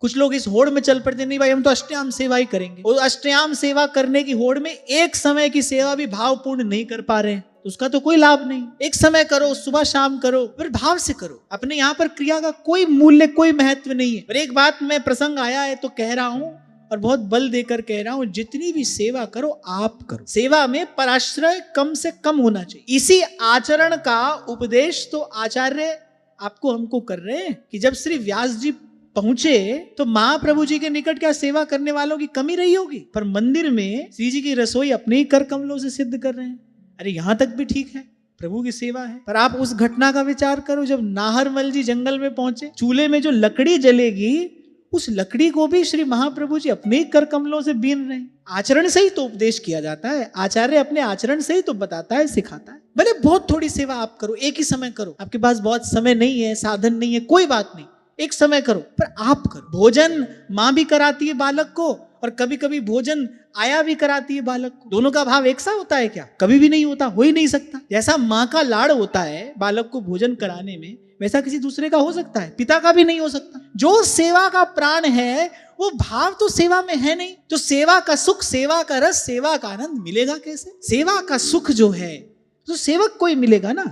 कुछ लोग इस होड़ में चल पड़ते, नहीं भाई हम तो अष्टयाम सेवा ही करेंगे। और अष्टयाम सेवा करने की होड़ में एक समय की सेवा भी भावपूर्ण नहीं कर पा रहे हैं, तो उसका तो कोई लाभ नहीं। एक समय करो, सुबह शाम करो, फिर भाव से करो। अपने यहाँ पर क्रिया का कोई मूल्य, कोई महत्व नहीं है। पर एक बात मैं प्रसंग आया है तो कह रहा हूं, और बहुत बल देकर कह रहा हूं, जितनी भी सेवा करो आप करो। सेवा में पराश्रय कम से कम होना चाहिए। इसी आचरण का उपदेश तो आचार्य आपको हमको कर रहे हैं कि जब श्री व्यास जी पहुंचे तो महाप्रभु जी के निकट क्या सेवा करने वालों की कमी रही होगी? पर मंदिर में श्री जी की रसोई अपने ही कर कमलों से सिद्ध कर रहे हैं। अरे यहां तक भी ठीक है, प्रभु की सेवा है। पर आप उस घटना का विचार करो, जब नाहरमल जी जंगल में पहुंचे, चूल्हे में जो लकड़ी जलेगी, उस लकड़ी को भी श्री महाप्रभु जी अपने ही कर कमलों से बीन रहे हैं। आचरण से ही तो उपदेश किया जाता है, आचार्य अपने आचरण से ही तो बताता है, सिखाता है। भले बहुत थोड़ी सेवा आप करो, एक ही समय करो, आपके पास बहुत समय नहीं है, साधन नहीं है, कोई बात नहीं, एक समय करो, पर आप करो। भोजन माँ भी कराती है बालक को, और कभी कभी भोजन आया भी कराती है बालक को। दोनों का भाव एक सा होता है क्या? कभी भी नहीं होता, हो ही नहीं सकता। जैसा माँ का लाड़ होता है बालक को भोजन कराने में, वैसा किसी दूसरे का हो सकता है? पिता का भी नहीं हो सकता। जो सेवा का प्राण है वो भाव तो सेवा में है नहीं। तो सेवा का सुख, सेवा का रस, सेवा का आनंद मिलेगा कैसे? सेवा का सुख जो है तो सेवक को ही मिलेगा ना।